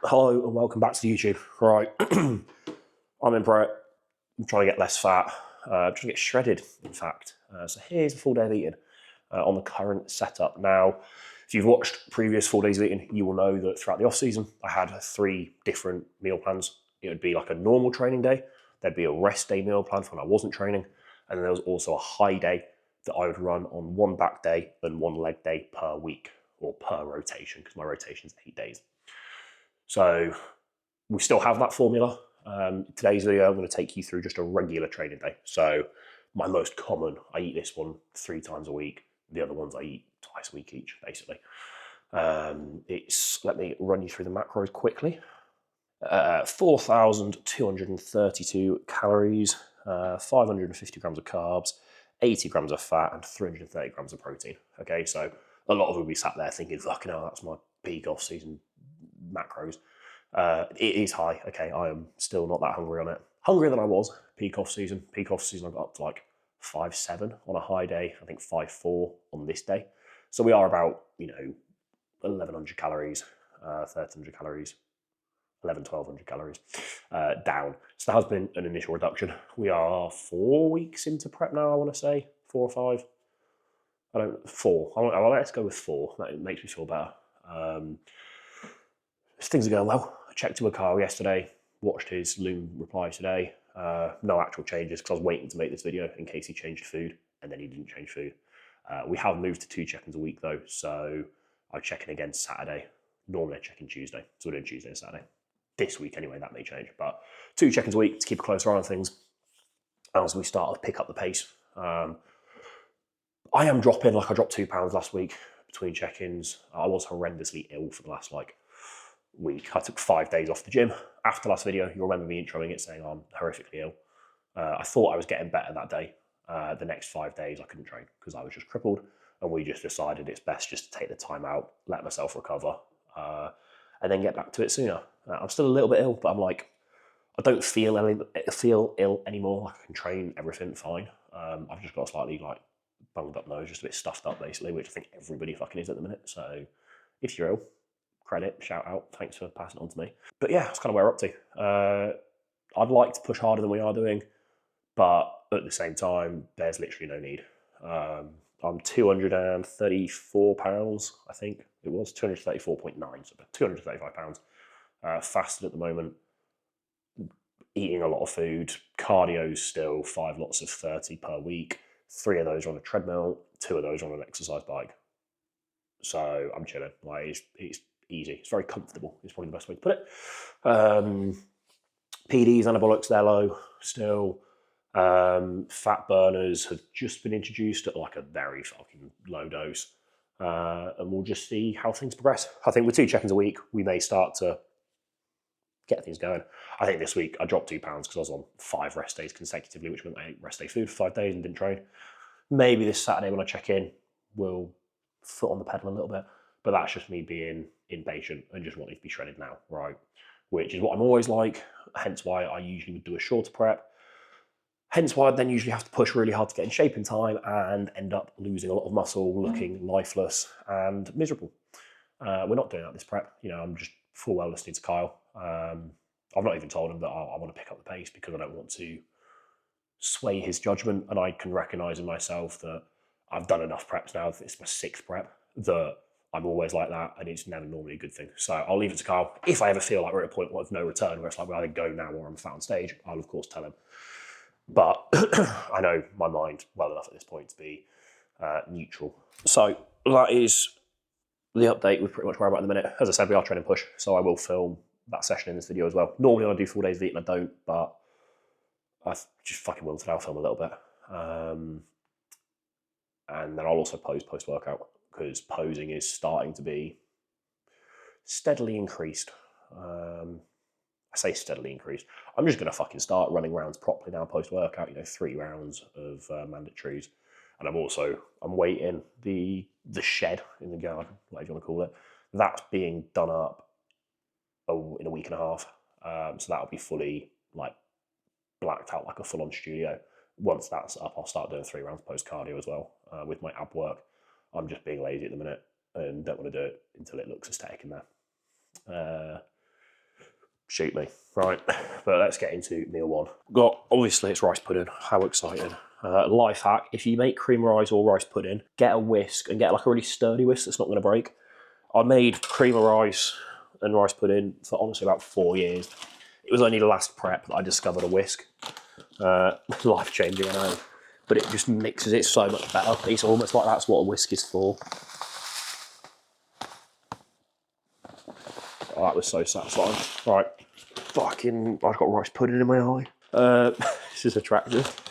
Hello and welcome back to the YouTube. Right, I'm in Brett. I'm trying to get less fat. I'm trying to get shredded, in fact. So here's a full day of eating on the current setup. Now, if you've watched previous 4 days of eating, you will know that throughout the off season, I had 3 different meal plans. It would be like a normal training day. There'd be a rest day meal plan for when I wasn't training, and then there was also a high day that I would run on 1 back day and 1 leg day per week or per rotation, because my rotation's 8 days. So we still have that formula. Today's video, I'm going to take you through just a regular training day. So my most common, I eat this one 3 times a week. The other ones I eat twice a week each, basically. Let me run you through the macros quickly. 4,232 calories, 550 grams of carbs, 80 grams of fat, and 330 grams of protein. Okay, so a lot of you will be sat there thinking, fucking hell, that's my peak off-season macros. It is high. Okay, I am still not that hungry on it. Hungrier than I was peak off season. Peak off season, I got up to like 5.7 on a high day. I think 5.4 on this day. So we are about 1,100 calories, 1,300 calories, 1,200 calories down. So there has been an initial reduction. We are 4 weeks into prep now. I want to say 4 or 5. Four. Let's go with 4. That makes me feel better. Things are going well. I checked with Kyle yesterday, watched his Loom reply today. No actual changes because I was waiting to make this video in case he changed food, and then he didn't change food. We have moved to 2 check-ins a week though, so I'll check in again Saturday. Normally I check in Tuesday, so we're doing Tuesday and Saturday. This week anyway, that may change, but 2 check-ins a week to keep a closer eye on things as we start to pick up the pace. I am dropping, like I dropped 2 pounds last week between check-ins. I was horrendously ill for the last week. I took 5 days off the gym. After last video, you'll remember me introing it saying I'm horrifically ill. I thought I was getting better that day. The next 5 days I couldn't train because I was just crippled, and we just decided it's best just to take the time out, let myself recover, and then get back to it sooner. I'm still a little bit ill, but I'm like, I don't feel ill anymore. Like I can train everything fine. I've just got a slightly bunged up nose, just a bit stuffed up basically, which I think everybody fucking is at the minute. So if you're ill, credit, shout out, thanks for passing it on to me. But yeah, that's kind of where we're up to. I'd like to push harder than we are doing, but at the same time, there's literally no need. I'm 234 pounds, I think it was, 234.9, so 235 pounds. Fasted at the moment, eating a lot of food, cardio's still 5 lots of 30 per week. 3 of those are on a treadmill, 2 of those are on an exercise bike. So I'm chilling. Like it's easy. It's very comfortable. It's probably the best way to put it. PDs, anabolics, they're low still. Fat burners have just been introduced at like a very fucking low dose. And we'll just see how things progress. I think with 2 check-ins a week, we may start to get things going. I think this week I dropped 2 pounds because I was on 5 rest days consecutively, which meant I ate rest day food for 5 days and didn't train. Maybe this Saturday when I check in, we'll foot on the pedal a little bit. But that's just me being impatient and just wanting to be shredded now, right? Which is what I'm always like, hence why I usually would do a shorter prep. Hence why I'd then usually have to push really hard to get in shape in time and end up losing a lot of muscle, looking lifeless and miserable. We're not doing that this prep. I'm just full well listening to Kyle. I've not even told him that I want to pick up the pace because I don't want to sway his judgment, and I can recognise in myself that I've done enough preps now. It's my 6th prep that I'm always like that, and it's never normally a good thing. So I'll leave it to Kyle. If I ever feel like we're at a point of no return, where it's like we either go now or I'm fat on stage, I'll of course tell him. But I know my mind well enough at this point to be neutral. So that is the update with pretty much where I'm at the minute. As I said, we are training push, so I will film that session in this video as well. Normally when I do 4 days of eating, I don't, but I just fucking will today. I'll film a little bit. And then I'll also pose post-workout because posing is starting to be steadily increased. I say steadily increased. I'm just going to fucking start running rounds properly now post-workout, 3 rounds of mandatories. And I'm waiting the shed in the garden, whatever you want to call it. That's being done up in a week and a half. So that'll be fully blacked out like a full-on studio. Once that's up, I'll start doing 3 rounds post-cardio as well with my ab work. I'm just being lazy at the minute and don't want to do it until it looks aesthetic in there. shoot me. Right, but let's get into meal one. Got, obviously it's rice pudding. How exciting. Life hack, if you make cream rice or rice pudding, get a whisk and get like a really sturdy whisk that's not going to break. I made cream of rice and rice pudding for honestly about 4 years. It was only the last prep that I discovered a whisk. Life changing, I know. But it just mixes it so much better. It's almost like that's what a whisk is for. Oh, that was so satisfying. Right, fucking, I've got rice pudding in my eye. This is attractive.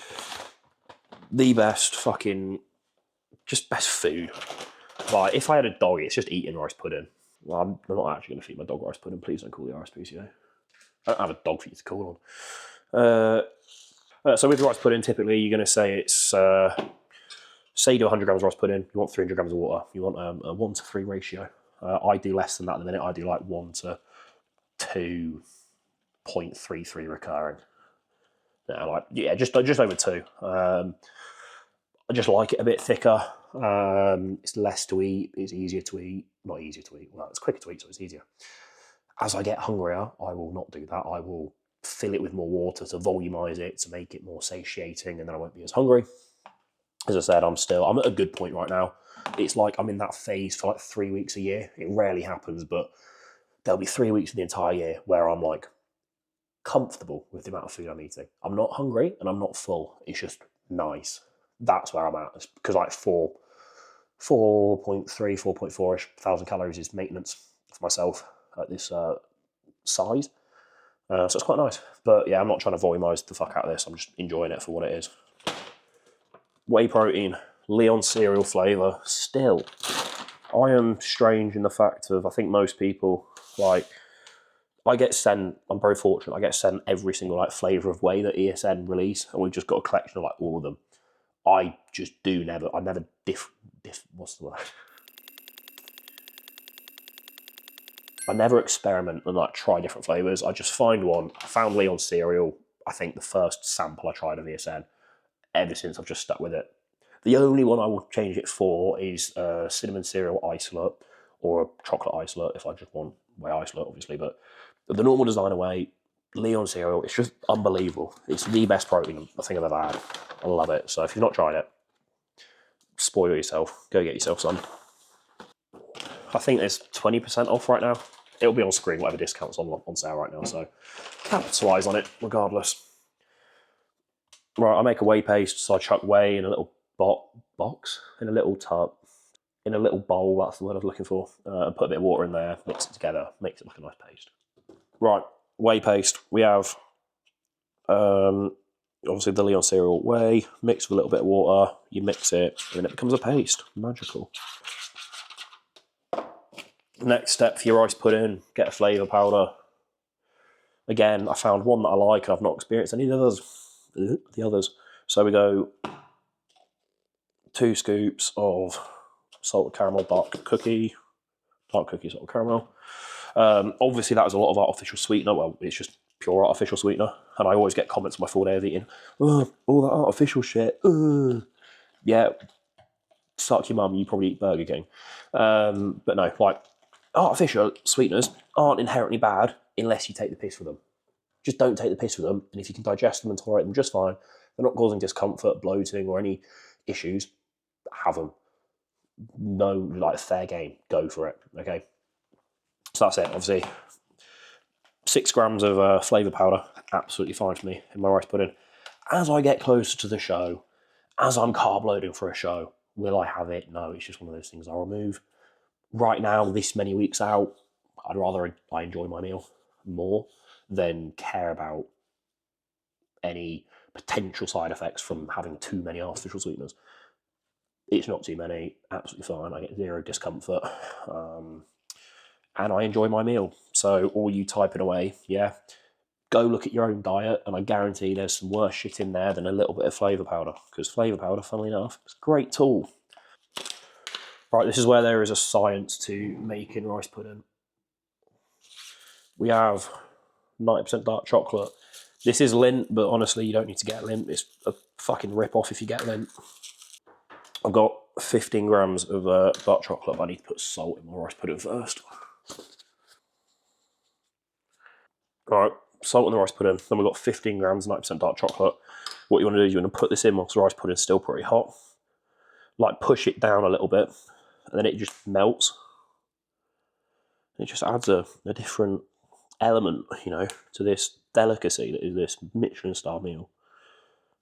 The best fucking, just best food. Like, if I had a dog, it's just eating rice pudding. Well, I'm not actually going to feed my dog rice pudding. Please don't call the RSPCA. I don't have a dog for you to call on. So with rice pudding, typically you're going to say it's, say you do 100 grams of rice pudding, you want 300 grams of water. You want a 1 to 3 ratio. I do less than that at the minute. I do like 1 to 2.33 recurring. Just over 2. I just like it a bit thicker. It's less to eat. It's easier to eat. Not easier to eat. Well, it's quicker to eat, so it's easier. As I get hungrier, I will not do that. I will fill it with more water to volumize it, to make it more satiating, and then I won't be as hungry. As I said, I'm at a good point right now. It's like I'm in that phase for like 3 weeks a year. It rarely happens, but there'll be 3 weeks in the entire year where I'm like comfortable with the amount of food I'm eating. I'm not hungry and I'm not full. It's just nice. That's where I'm at. Because like 4.3, 4.4-ish thousand calories is maintenance for myself at this size. So it's quite nice. But yeah, I'm not trying to volumize the fuck out of this. I'm just enjoying it for what it is. Whey protein, Leon cereal flavour. Still, I am strange in the fact of, I think most people, like, I get sent, I'm very fortunate, I get sent every single like flavour of whey that ESN release, and we've just got a collection of like all of them. I never what's the word? I never experiment and like try different flavours. I just find one. I found Leon cereal, I think the first sample I tried of ESN. Ever since, I've just stuck with it. The only one I will change it for is cinnamon cereal isolate or a chocolate isolate if I just want whey isolate, obviously. But the normal designer whey, Leon cereal, it's just unbelievable. It's the best protein I think I've ever had. I love it. So if you've not tried it, spoil yourself. Go get yourself some. I think there's 20% off right now. It'll be on screen, whatever discounts on sale right now. So capitalise on it regardless. Right, I make a whey paste, so I chuck whey in a little box, in a little tub, in a little bowl, that's the word I was looking for, and put a bit of water in there, mix it together, makes it like a nice paste. Right, whey paste. We have, obviously the Leon cereal whey, mixed with a little bit of water, you mix it, and then it becomes a paste. Magical. Next step for your rice pudding, get a flavour powder. Again, I found one that I like, and I've not experienced any of the others. So we go 2 scoops of salted caramel dark cookie, salted caramel. Obviously, that was a lot of artificial sweetener. Well, it's just pure artificial sweetener. And I always get comments on my full day of eating, oh, all that artificial shit. Yeah, suck your mum, you probably eat Burger King. But no, like, artificial sweeteners aren't inherently bad unless you take the piss with them. Just don't take the piss with them, and if you can digest them and tolerate them just fine, they're not causing discomfort, bloating, or any issues, have them. No, like, fair game, go for it, okay? So that's it, obviously. 6 grams of flavour powder, absolutely fine for me in my rice pudding. As I get closer to the show, as I'm carb loading for a show, will I have it? No, it's just one of those things I'll remove. Right now, this many weeks out, I'd rather I enjoy my meal more than care about any potential side effects from having too many artificial sweeteners. It's not too many, absolutely fine. I get zero discomfort, and I enjoy my meal. So all you typing away, yeah, go look at your own diet, and I guarantee there's some worse shit in there than a little bit of flavour powder, because flavour powder, funnily enough, is a great tool. Right, this is where there is a science to making rice pudding. We have 90% dark chocolate. This is Lindt, but honestly, you don't need to get Lindt. It's a fucking rip-off if you get Lindt. I've got 15 grams of dark chocolate, but I need to put salt in my rice pudding first. All right, salt in the rice pudding. Then we've got 15 grams, 90% dark chocolate. What you want to do is you want to put this in whilst the rice pudding is still pretty hot. Like push it down a little bit, and then it just melts. It just adds a different element, you know, to this delicacy that is this Michelin star meal.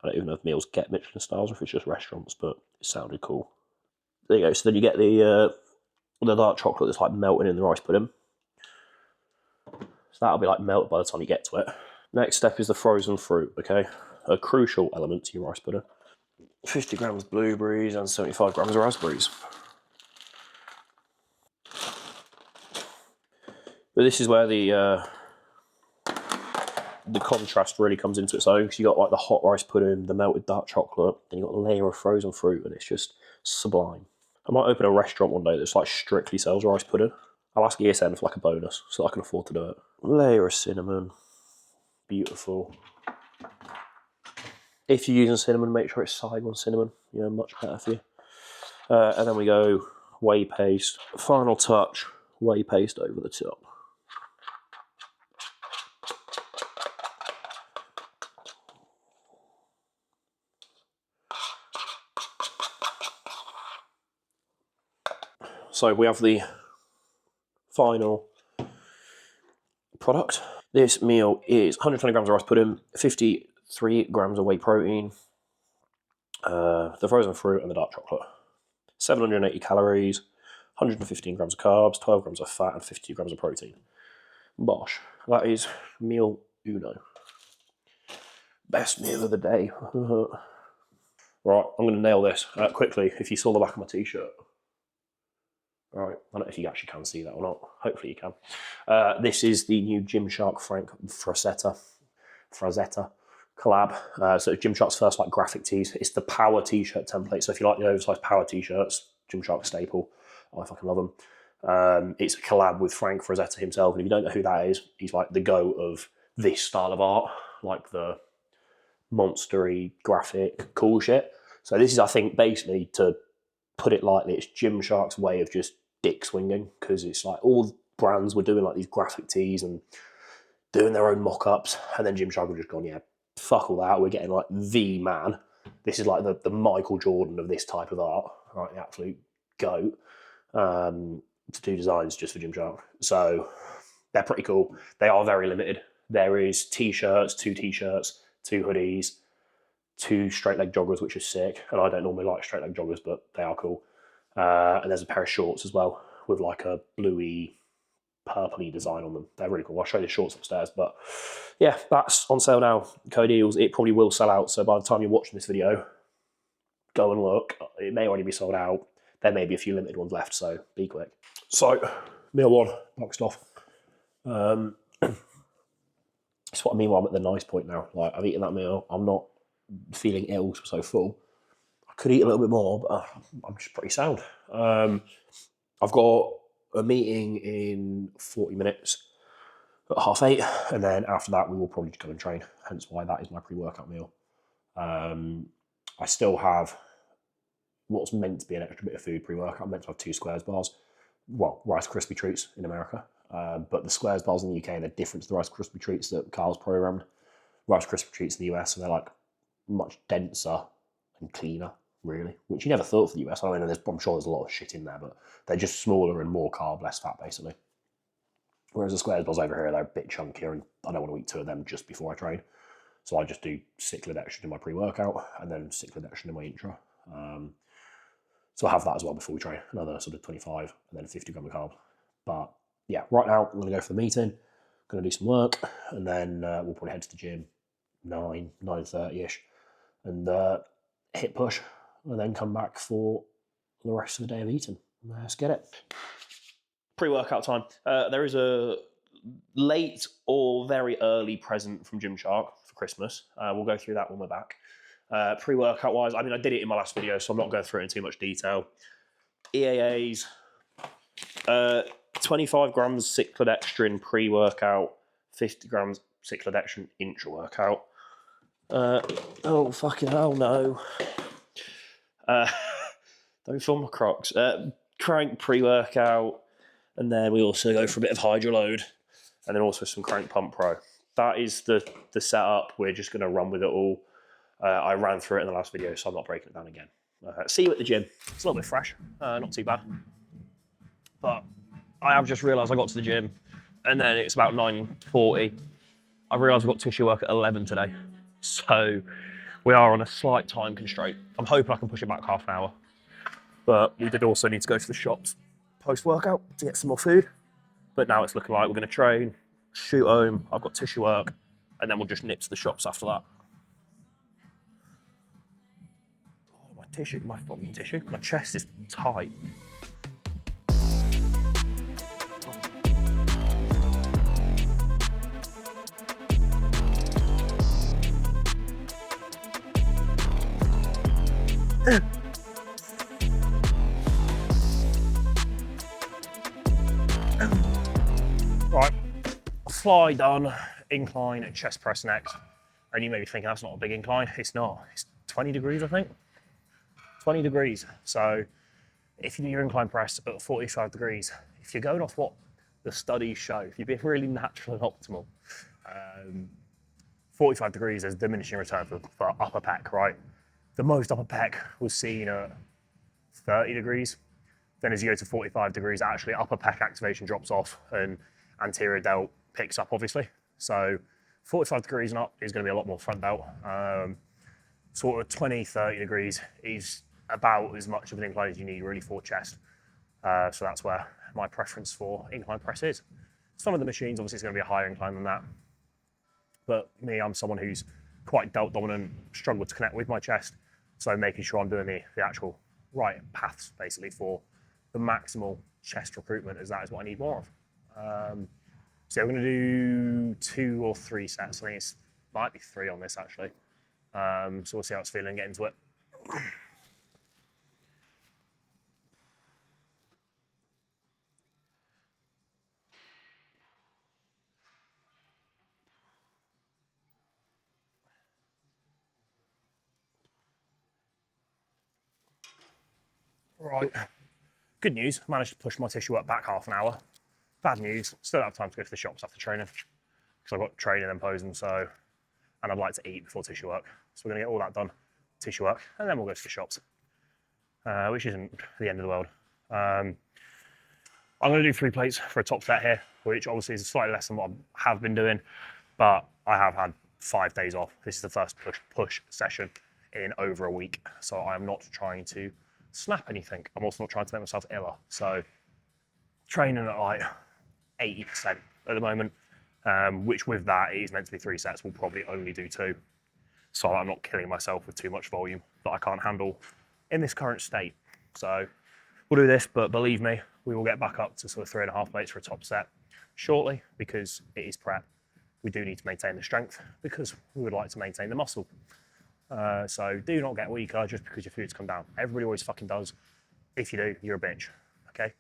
I don't even know if meals get Michelin stars or if it's just restaurants, but it sounded cool. There you go. So then you get the dark chocolate that's like melting in the rice pudding. So that'll be like melted by the time you get to it. Next step is the frozen fruit, okay? A crucial element to your rice pudding. 50 grams blueberries and 75 grams of raspberries. But this is where the contrast really comes into its own, because you got like the hot rice pudding, the melted dark chocolate, then you got a layer of frozen fruit, and it's just sublime. I might open a restaurant one day that's like strictly sells rice pudding. I'll ask ESN for like a bonus so I can afford to do it. Layer of cinnamon, beautiful. If you're using cinnamon, make sure it's Saigon cinnamon. You know, much better for you. And then we go whey paste. Final touch, whey paste over the top. So we have the final product. This meal is 120 grams of rice pudding, 53 grams of whey protein, the frozen fruit and the dark chocolate. 780 calories, 115 grams of carbs, 12 grams of fat and 52 grams of protein. Bosh, that is meal uno. Best meal of the day. Right, I'm going to nail this quickly. If you saw the back of my t-shirt. Right, I don't know if you actually can see that or not. Hopefully you can. This is the new Gymshark Frank Frazetta collab. So Gymshark's first like graphic tees. It's the power t-shirt template. So if you like the oversized power t-shirts, Gymshark staple. I fucking love them. It's a collab with Frank Frazetta himself. And if you don't know who that is, he's like the goat of this style of art, like the monstery graphic cool shit. So this is, I think, basically, to put it lightly, it's Gymshark's way of just dick swinging, because it's like all brands were doing like these graphic tees and doing their own mock-ups, and then Gymshark have just gone, yeah, fuck all that, we're getting like the man. This is like the Michael Jordan of this type of art, right? The absolute goat, to do designs just for Gymshark. So they're pretty cool. They are very limited. There is t-shirts, two hoodies, two straight leg joggers, which is sick. And I don't normally like straight leg joggers, but they are cool. And there's a pair of shorts as well with like a bluey, purpley design on them. They're really cool. I'll show you the shorts upstairs. But yeah, that's on sale now. Code Eels. It probably will sell out. So by the time you're watching this video, go and look. It may already be sold out. There may be a few limited ones left, so be quick. So, meal one, boxed off. It's what I mean while I'm at the nice point now. Like, I've eaten that meal. I'm not feeling ill because I'm so full. I could eat a little bit more, but I'm just pretty sound. I've got a meeting in 40 minutes at 8:30, and then after that we will probably just go and train, hence why that is my pre-workout meal. I still have what's meant to be an extra bit of food pre-workout. I'm meant to have 2 Squares bars, well, Rice Krispie treats in America, but the Squares bars in the UK, they're different to the Rice Krispie treats that Carl's programmed. Rice Krispie treats in the US, and they're like much denser and cleaner, really, which you never thought for the US. I mean, I'm sure there's a lot of shit in there, but they're just smaller and more carb, less fat, basically. Whereas the Squares bars over here, they're a bit chunkier, and I don't want to eat 2 of them just before I train. So I just do cyclodextrin in my pre-workout and then cyclodextrin in my intra. So I have that as well before we train, another sort of 25 and then 50 gram of carb. But yeah, right now I'm going to go for the meeting, going to do some work, and then we'll probably head to the gym 9:30ish, and hit push, and then come back for the rest of the day of eating. Let's get it. Pre-workout time. There is a late or very early present from Gymshark for Christmas. We'll go through that when we're back. Pre-workout wise, I mean, I did it in my last video, so I'm not going through it in too much detail. EAAs, 25 grams cyclodextrin pre-workout, 50 grams cyclodextrin intra-workout. Oh, fucking hell, no. Don't film my Crocs. Crank pre-workout, and then we also go for a bit of hydro load. and then also some Crank Pump Pro. That is the setup. We're just going to run with it all. I ran through it in the last video, so I'm not breaking it down again. See you at the gym. It's a little bit fresh, not too bad. But I have just realised I got to the gym, and then it's about 9:40. I realised I've got tissue work at 11 today. So we are on a slight time constraint. I'm hoping I can push it back half an hour. But we did also need to go to the shops post-workout to get some more food. But now it's looking like we're going to train, shoot home, I've got tissue work, and then we'll just nip to the shops after that. Oh, my fucking tissue, my chest is tight. Right, fly done, incline, chest press next. And you may be thinking that's not a big incline. It's not. It's 20 degrees, I think. 20 degrees. So if you do your incline press at 45 degrees, if you're going off what the studies show, if you're being really natural and optimal, 45 degrees, there's diminishing return for upper pec, right? The most upper pec was seen at 30 degrees. Then as you go to 45 degrees, actually upper pec activation drops off and anterior delt picks up, obviously. So 45 degrees and up is going to be a lot more front delt. Sort of 20, 30 degrees is about as much of an incline as you need really for chest. So that's where my preference for incline press is. Some of the machines, obviously, it's going to be a higher incline than that. But me, I'm someone who's quite delt dominant, struggle to connect with my chest. So making sure I'm doing the actual right paths, basically, for the maximal chest recruitment, as that is what I need more of. So we're going to do 2 or 3 sets. I think it might be 3 on this, actually. So we'll see how it's feeling, get into it. Right, good news, managed to push my tissue up back half an hour. Bad news, still don't have time to go to the shops after training, because I've got training and posing, so, and I'd like to eat before tissue work. So we're going to get all that done, tissue work, and then we'll go to the shops, which isn't the end of the world. I'm going to do 3 plates for a top set here, which obviously is slightly less than what I have been doing, but I have had 5 days off. This is the first push session in over a week, so I'm not trying to snap anything. I'm also not trying to make myself iller. So training at like 80% at the moment, which with that is meant to be 3 sets. We'll probably only do 2. So I'm not killing myself with too much volume that I can't handle in this current state. So we'll do this, but believe me, we will get back up to sort of 3.5 plates for a top set shortly, because it is prep. We do need to maintain the strength because we would like to maintain the muscle. So do not get weaker just because your food's come down. Everybody always fucking does. If you do, you're a bitch, okay?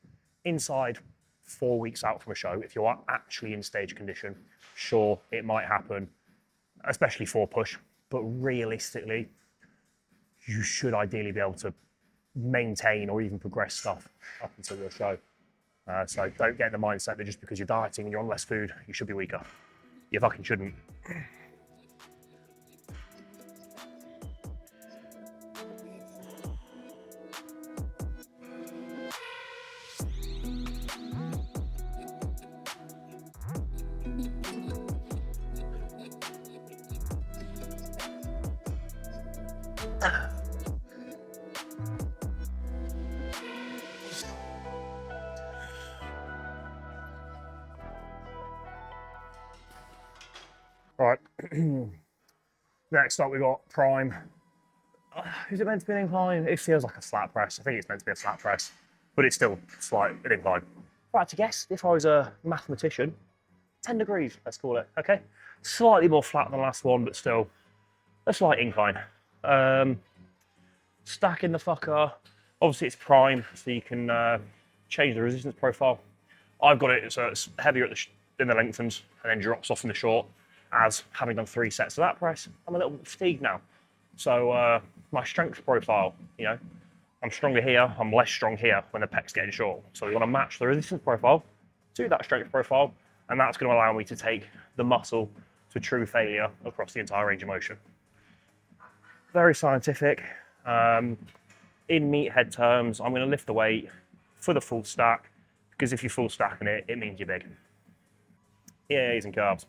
Inside 4 weeks out from a show, if you are actually in stage condition, sure, it might happen, especially for push, but realistically, you should ideally be able to maintain or even progress stuff up until your show. So don't get the mindset that just because you're dieting and you're on less food, you should be weaker. You fucking shouldn't. Right, next up we got prime. Is it meant to be an incline? It feels like a flat press. I think it's meant to be a flat press, but it's still slight an incline. Right, to guess, if I was a mathematician, 10 degrees, let's call it, okay? Slightly more flat than the last one, but still a slight incline. Stacking the fucker. Obviously it's prime, so you can change the resistance profile. I've got it so it's heavier in the lengthens and then drops off in the short. As having done 3 sets of that press, I'm a little bit fatigued now. So my strength profile, you know, I'm stronger here, I'm less strong here when the pec's getting short. So we want to match the resistance profile to that strength profile and that's going to allow me to take the muscle to true failure across the entire range of motion. Very scientific. In meathead terms, I'm going to lift the weight for the full stack, because if you're full stacking it, it means you're big. EAAs and carbs.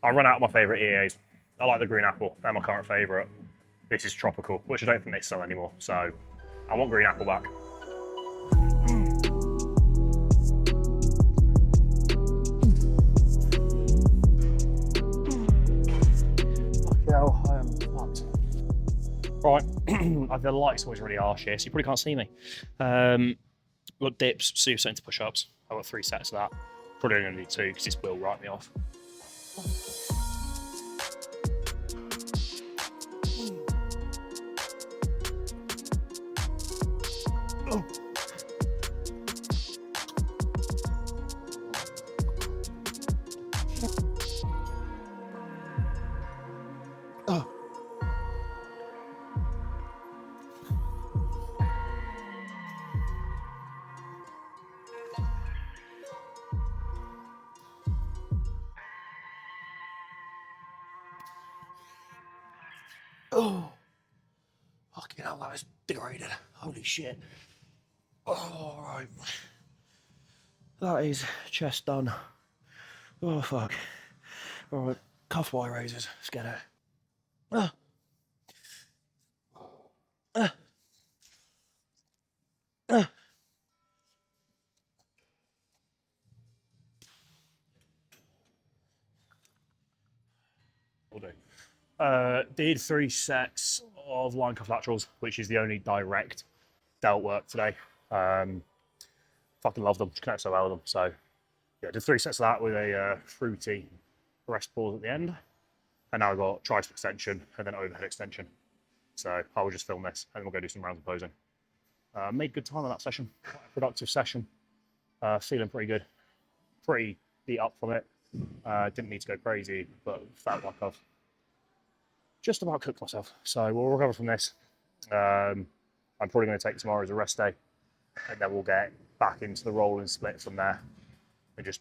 I run out of my favourite EAAs. I like the green apple, they're my current favourite. This is tropical, which I don't think they sell anymore, so I want green apple back. Hell, I am fucked. Right, the light's always really harsh here, so you probably can't see me. Got dips, superset into push-ups. I've got 3 sets of that. Probably only need 2 because this will write me off. Oh, fucking hell, that was degraded. Holy shit. Oh, right. That is chest done. Oh, fuck. All right, cuff wire razors. Let's get it. Will do. Did 3 sets of line cuff laterals, which is the only direct delt work today. Fucking love them, connect so well with them. So yeah, did 3 sets of that with a fruity rest pause at the end. And now I've got tricep extension and then overhead extension. So I will just film this and then we'll go do some rounds of posing. Made good time on that session, quite a productive session. Feeling pretty good, pretty beat up from it. Didn't need to go crazy, but felt like I've just about cooked myself. So we'll recover from this. I'm probably going to take tomorrow as a rest day, and then we'll get back into the roll and split from there. And just,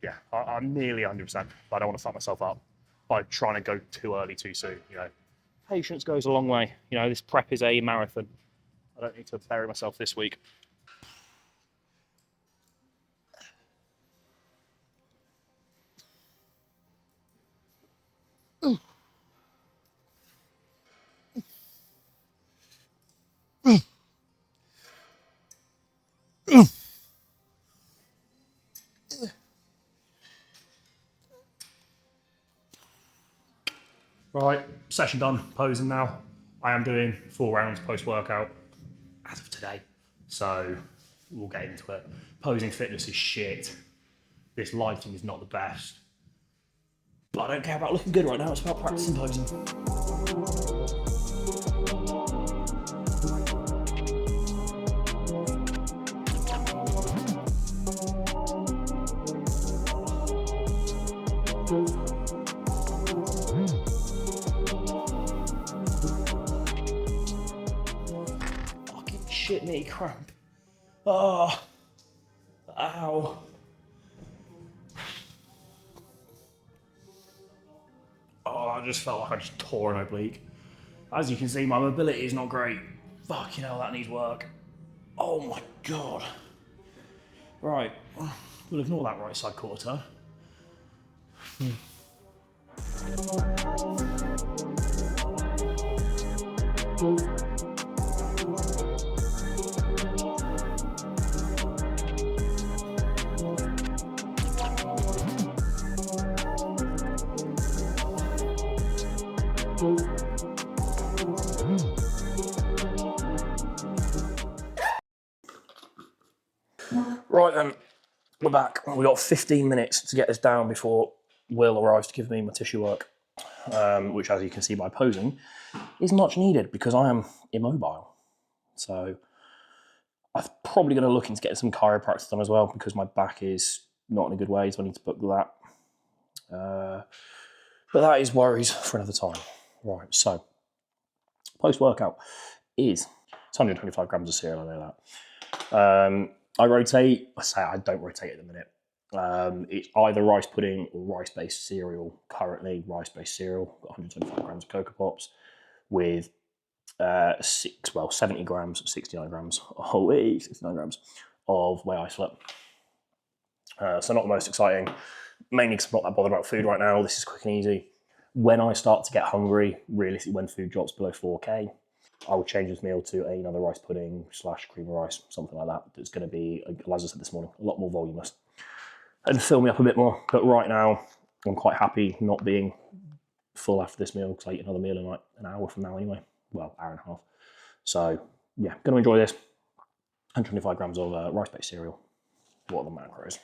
yeah, I'm nearly 100%, but I don't want to fuck myself up by trying to go too early too soon. You know, patience goes a long way. You know, this prep is a marathon. I don't need to bury myself this week. Right, session done, posing now. I am doing 4 rounds post-workout as of today, so we'll get into it. Posing fitness is shit. This lighting is not the best. But I don't care about looking good right now, it's about practicing posing. Fucking shit me cramp. Oh, ow. Oh, I just felt like I just tore an oblique. As you can see, my mobility is not great. Fucking hell, that needs work. Oh my god. Right, we'll ignore that right side quarter. Right then, we're back. We've got 15 minutes to get this down before Will arrives to give me my tissue work, which, as you can see by posing, is much needed because I am immobile. So I'm probably going to look into getting some chiropractic done as well because my back is not in a good way, so I need to book that. But that is worries for another time. Right, so post-workout is 125 grams of cereal, I know that. I rotate, I say I don't rotate at the minute. It's either rice pudding or rice-based cereal. Currently, rice-based cereal, got 125 grams of Cocoa Pops with 70 grams, 69 grams, 69 grams of whey isolate. So not the most exciting, mainly because I'm not that bothered about food right now. This is quick and easy. When I start to get hungry, realistically when food drops below 4K, I will change this meal to another rice pudding / cream of rice, something like that. It's going to be, as I said this morning, a lot more voluminous and fill me up a bit more. But right now, I'm quite happy not being full after this meal because I eat another meal in like an hour from now anyway. Well, hour and a half. So yeah, going to enjoy this. 125 grams of rice-based cereal. What are the macros?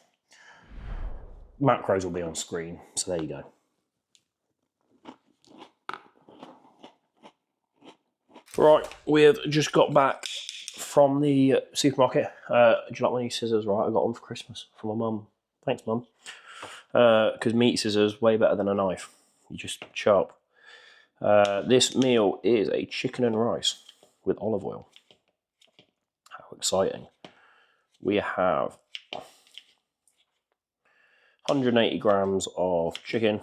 Macros will be on screen, so there you go. Right, we have just got back from the supermarket. Do you like my new scissors? Right, I got them for Christmas from my mum. Thanks, mum. Because meat scissors way better than a knife. You just chop. This meal is a chicken and rice with olive oil. How exciting! We have 180 grams of chicken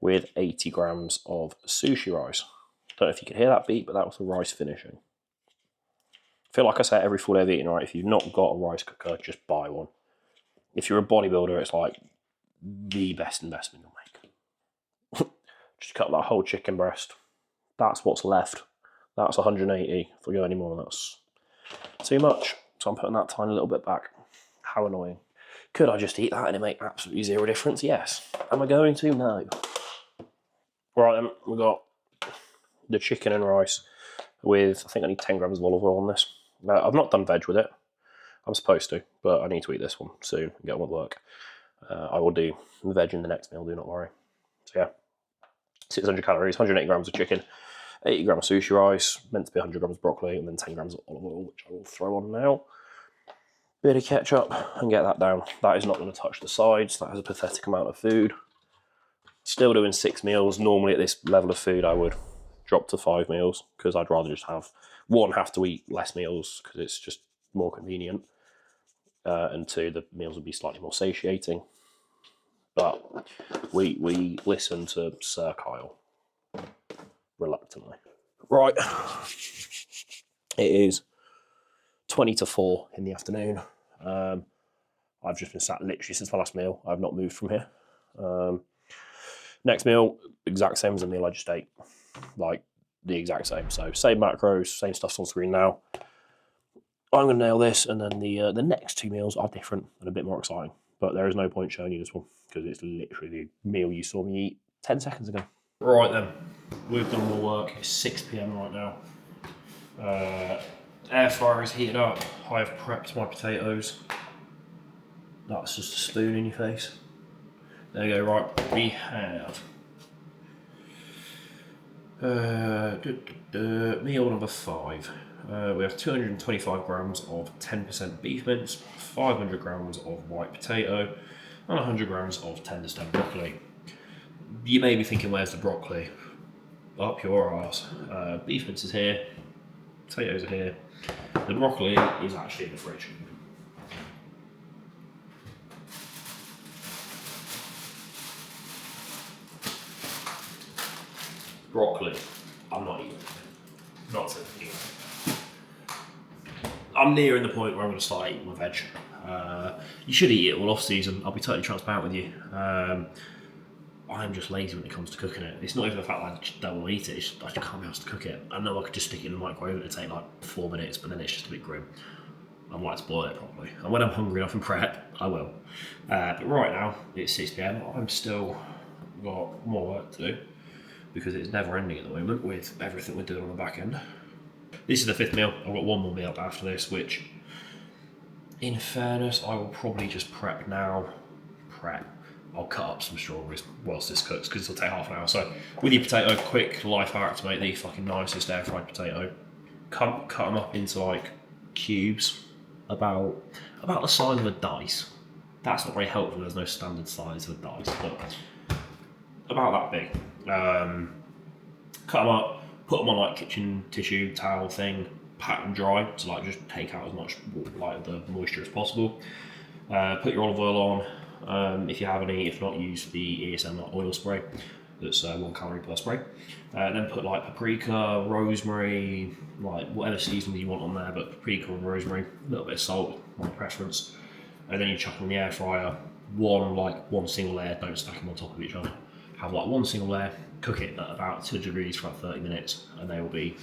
with 80 grams of sushi rice. Don't know if you could hear that beat, but that was the rice finishing. I feel like I say every full day of eating, right? If you've not got a rice cooker, just buy one. If you're a bodybuilder, it's like the best investment you'll make. Just cut that whole chicken breast. That's what's left. That's 180. If we go any more, that's too much. So I'm putting that tiny little bit back. How annoying. Could I just eat that and it make absolutely zero difference? Yes. Am I going to? No. Right then, we've got the chicken and rice with, I think I need 10 grams of olive oil on this. I've not done veg with it. I'm supposed to, but I need to eat this one soon and get on with work. I will do veg in the next meal, do not worry. So yeah, 600 calories, 180 grams of chicken, 80 grams of sushi rice, meant to be 100 grams of broccoli, and then 10 grams of olive oil, which I will throw on now. Bit of ketchup and get that down. That is not going to touch the sides. That has a pathetic amount of food. Still doing 6 meals. Normally at this level of food, I would drop to 5 meals because I'd rather just have to eat less meals because it's just more convenient. And 2, the meals would be slightly more satiating. But we listen to Sir Kyle reluctantly. Right. It is 20 to 4 in the afternoon. I've just been sat literally since my last meal. I've not moved from here. Next meal, exact same as the meal I just ate. Like, the exact same. So, same macros, same stuff's on screen now. I'm going to nail this, and then the next 2 meals are different and a bit more exciting. But there is no point showing you this one, because it's literally the meal you saw me eat 10 seconds ago. Right then, we've done more work. It's 6 PM right now. Air fryer is heated up. I have prepped my potatoes. That's just a spoon in your face. There you go, right. We have meal number 5. We have 225 grams of 10% beef mince, 500 grams of white potato, and 100 grams of tender stem broccoli. You may be thinking, where's the broccoli? Up your arse. Beef mince is here, potatoes are here. The broccoli is actually in the fridge. Broccoli, I'm not eating. Not eating. I'm nearing the point where I'm going to start eating my veg. You should eat it all off season. I'll be totally transparent with you. I'm just lazy when it comes to cooking it. It's not even the fact that I just don't want to eat it. It's just, I just can't be asked to cook it. I know I could just stick it in the microwave and it'd take like 4 minutes, but then it's just a bit grim. I'd like to boil it properly. And when I'm hungry enough and prep, I will. But right now, it's 6 PM. I'm still got more work to do because it's never ending at the moment with everything we're doing on the back end. This is the 5th meal. I've got one more meal after this, which, in fairness, I will probably just prep now. I'll cut up some strawberries whilst this cooks because it'll take half an hour. So, with your potato, quick life hack to make the fucking nicest air fried potato. Cut them up into like cubes, about the size of a dice. That's not very helpful. There's no standard size of a dice, but about that big. Cut them up, put them on like kitchen tissue towel thing, pat them dry to like just take out as much like the moisture as possible. Put your olive oil on, if you have any. If not, use the ESM oil spray. That's 1 calorie per spray. Then put like paprika, rosemary, like whatever seasoning you want on there, but paprika and rosemary, a little bit of salt, my preference. And then you chuck them in the air fryer. One single layer, don't stack them on top of each other. Have like one single layer, cook it at about 200 degrees for about 30 minutes, and they will be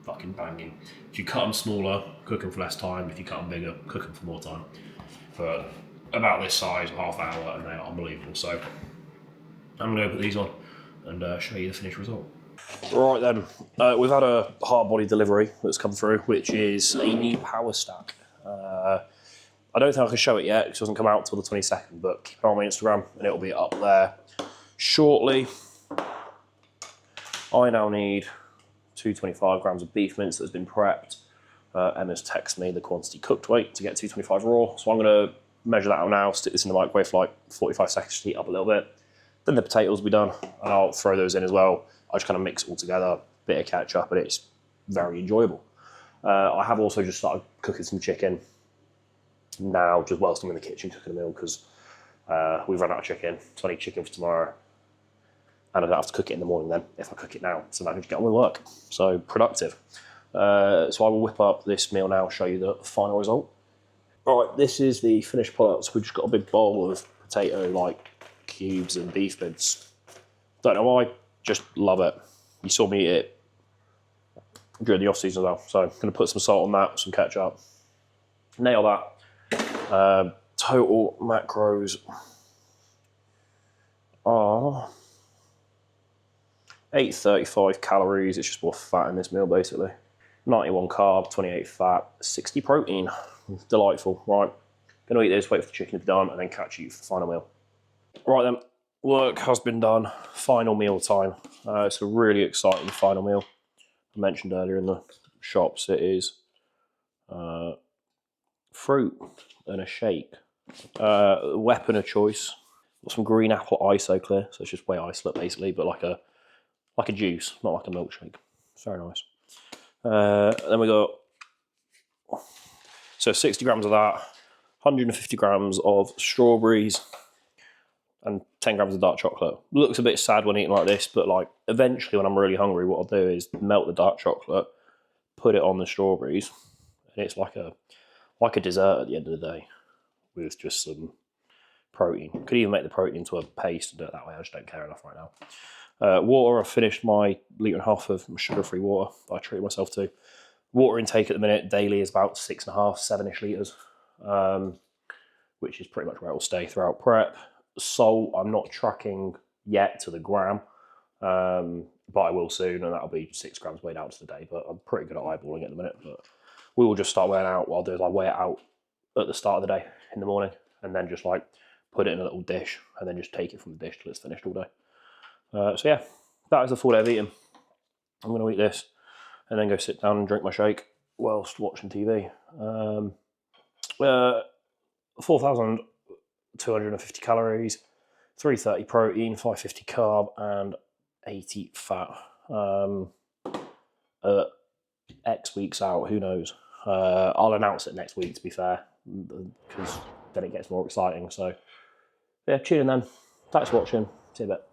fucking banging. If you cut them smaller, cook them for less time. If you cut them bigger, cook them for more time. For about this size, half hour, and they are unbelievable. So I'm gonna put these on and show you the finished result. Right then, we've had a hard body delivery that's come through, which is a new power stack. I don't think I can show it yet because it doesn't come out until the 22nd, but keep an eye on my Instagram and it'll be up there shortly. I now need 225 grams of beef mince that's been prepped. Emma's texted me the quantity cooked weight to get 225 raw, so I'm going to measure that out now, stick this in the microwave for like 45 seconds to heat up a little bit. Then the potatoes will be done, and I'll throw those in as well. I just kind of mix it all together, bit of ketchup, and it's very enjoyable. I have also just started cooking some chicken now, just whilst I'm in the kitchen cooking a meal, because we've run out of chicken, so I need chicken for tomorrow. And I don't have to cook it in the morning then, if I cook it now, so now I can get on with work. So productive. So I will whip up this meal now, show you the final result. All right, this is the finished product. So we've just got a big bowl of potato, like cubes and beef mince. Don't know why, just love it. You saw me eat it during the off season as well. So I'm gonna put some salt on that, some ketchup. Nail that. Total macros are 835 calories. It's just more fat in this meal basically. 91 carb, 28 fat, 60 protein. Delightful. Right, gonna eat this, wait for the chicken to be done, and then catch you for the final meal. Right then, work has been done. Final meal time. It's a really exciting final meal. I mentioned earlier in the shops, it is fruit and a shake. Weapon of choice. Got some green apple Isoclear, so it's just whey isolate basically, but like a juice, not like a milkshake. It's very nice. Then we got 60 grams of that, 150 grams of strawberries, and 10 grams of dark chocolate. Looks a bit sad when eating like this, but like eventually when I'm really hungry, what I'll do is melt the dark chocolate, put it on the strawberries, and it's like a dessert at the end of the day with just some protein. Could even make the protein into a paste and do it that way. I just don't care enough right now. Water, I've finished my 1.5 litres of sugar-free water that I treat myself to. Water intake at the minute daily is about 6.5, 7-ish litres, which is pretty much where it will stay throughout prep. Salt, I'm not tracking yet to the gram, but I will soon, and that'll be 6 grams weighed out to the day, but I'm pretty good at eyeballing it at the minute. But we will just start weighing out. What I'll do is I'll weigh it out at the start of the day in the morning, and then just like put it in a little dish, and then just take it from the dish till it's finished all day. So yeah, that is the full day of eating. I'm going to eat this and then go sit down and drink my shake whilst watching TV. 4,250 calories, 330 protein, 550 carb, and 80 fat. X weeks out, who knows? I'll announce it next week, to be fair, because then it gets more exciting. So yeah, tune in then. Thanks for watching. See you in a bit.